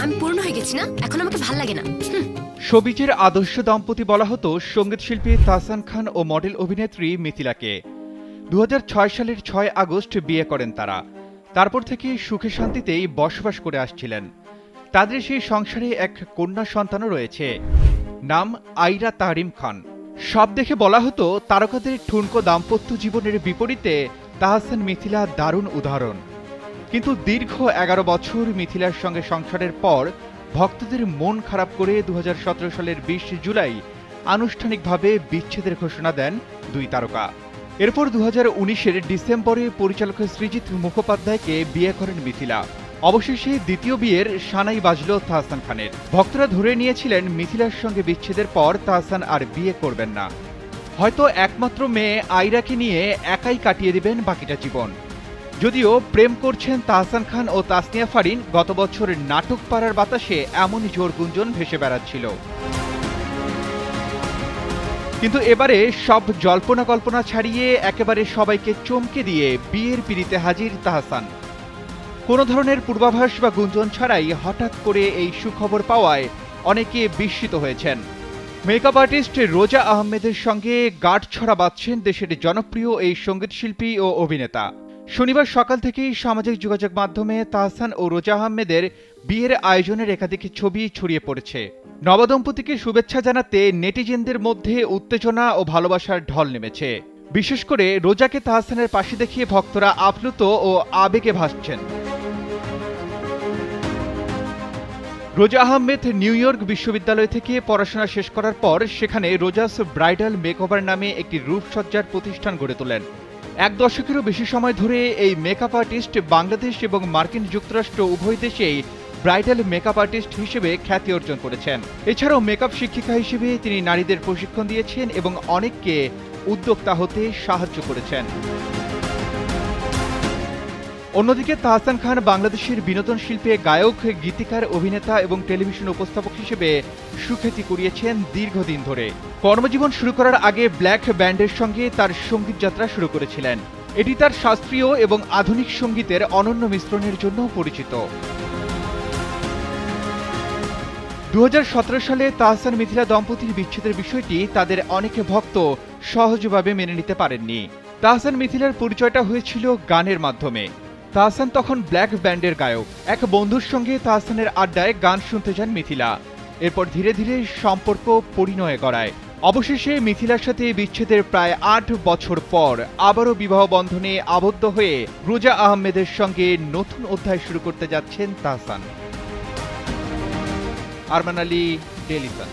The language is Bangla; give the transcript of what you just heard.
আমি পূর্ণ হয়ে গেছি না, এখন আমাকে ভাল লাগে না। শোবিজের আদর্শ দম্পতি বলা হতো সঙ্গীত শিল্পী তাহসান খান ও মডেল অভিনেত্রী মিথিলাকে। 2006 সালের 6 আগস্ট বিয়ে করেন তারা। তারপর থেকে সুখে শান্তিতেই বসবাস করে আসছিলেন। তাদের সেই সংসারে এক কন্যা সন্তানও রয়েছে, নাম আইরা তাহরিম খান। সব দেখে বলা হতো তারকাদের ঠুনকো দাম্পত্য জীবনের বিপরীতে তাহসান মিথিলা দারুণ উদাহরণ। কিন্তু দীর্ঘ 11 বছর মিথিলার সঙ্গে সংসারের পর ভক্তদের মন খারাপ করে 2017 সালের 20 জুলাই আনুষ্ঠানিকভাবে বিচ্ছেদের ঘোষণা দেন দুই তারকা। এরপর 2019-এর ডিসেম্বরে পরিচালক সৃজিত মুখোপাধ্যায়কে বিয়ে করেন মিথিলা। অবশেষে দ্বিতীয় বিয়ের সানাই বাজল তাহসান খানের। ভক্তরা ধরে নিয়েছিলেন মিথিলার সঙ্গে বিচ্ছেদের পর তাহসান আর বিয়ে করবেন না। হয়তো একমাত্র মেয়ে আইরাকে নিয়ে একাই কাটিয়ে দিবেন বাকিটা জীবন। যদিও প্রেম করছেন তাহসান খান ও তাসনিয়া ফারিন, গত বছর নাটক পাড়ার বাতাসে এমনই জোর গুঞ্জন ভেসে বেড়াচ্ছিল। কিন্তু এবারে সব জল্পনা কল্পনা ছাড়িয়ে একেবারে সবাইকে চমকে দিয়ে বিয়ের পিড়িতে হাজির তাহসান। কোনো ধরনের পূর্বাভাস বা গুঞ্জন ছাড়াই হঠাৎ করে এই সুখবর পাওয়ায় অনেকে বিস্মিত হয়েছেন। মেকআপ আর্টিস্ট রোজা আহমেদের সঙ্গে গাঁটছড়া বাঁধছেন দেশের জনপ্রিয় এই সঙ্গীতশিল্পী ও অভিনেতা। শনিবার সকাল থেকেই সামাজিক যোগাযোগ মাধ্যমে তাহসান ও রোজা আহমেদের বিয়ের আয়োজনের একাধিক ছবি ছড়িয়ে পড়েছে। নবদম্পতিকে শুভেচ্ছা জানাতে নেটিজেনদের মধ্যে উত্তেজনা ও ভালোবাসার ঢল নেমেছে। বিশেষ করে রোজাকে তাহসানের পাশে দেখিয়ে ভক্তরা আপ্লুত ও আবেগে ভাসছেন। রোজা আহমেদ নিউ ইয়র্ক বিশ্ববিদ্যালয় থেকে পড়াশোনা শেষ করার পর সেখানে রোজাস ব্রাইডাল মেকওভার নামে একটি রূপসজ্জার প্রতিষ্ঠান গড়ে তোলেন। এক দশকেরও বেশি সময় ধরে এই মেকআপ আর্টিস্ট বাংলাদেশ এবং মার্কিন যুক্তরাষ্ট্র উভয় দেশেই ব্রাইডাল মেকআপ আর্টিস্ট হিসেবে খ্যাতি অর্জন করেছেন। এছাড়াও মেকআপ শিক্ষিকা হিসেবে তিনি নারীদের প্রশিক্ষণ দিয়েছেন এবং অনেককে উদ্যোক্তা হতে সাহায্য করেছেন। অন্যদিকে তাহসান খান বাংলাদেশের বিনোদন শিল্পে গায়ক, গীতিকার, অভিনেতা এবং টেলিভিশন উপস্থাপক হিসেবে সুখ্যাতি কুড়িয়েছেন দীর্ঘদিন ধরে। কর্মজীবন শুরু করার আগে ব্ল্যাক ব্যান্ডের সঙ্গে তার সঙ্গীত যাত্রা শুরু করেছিলেন। এটি তার শাস্ত্রীয় এবং আধুনিক সঙ্গীতের অনন্য মিশ্রণের জন্য পরিচিত। 2017 সালে তাহসান মিথিলা দম্পতির বিচ্ছেদের বিষয়টি তাদের অনেক ভক্ত সহজভাবে মেনে নিতে পারেননি। তাহসান মিথিলার পরিচয়টা হয়েছিল গানের মাধ্যমে। তাহসান তখন ব্ল্যাক ব্যান্ডের গায়ক। এক বন্ধুর সঙ্গে তাহসানের আড্ডায় গান শুনতে যান মিথিলা। এরপর ধীরে ধীরে সম্পর্ক পরিণয়ে গড়ায়। অবশেষে মিথিলার সাথে বিচ্ছেদের প্রায় 8 বছর পর আবারও বিবাহ বন্ধনে আবদ্ধ হয়ে রোজা আহমেদের সঙ্গে নতুন অধ্যায় শুরু করতে যাচ্ছেন তাহসান। Arman Ali, Daily Sun.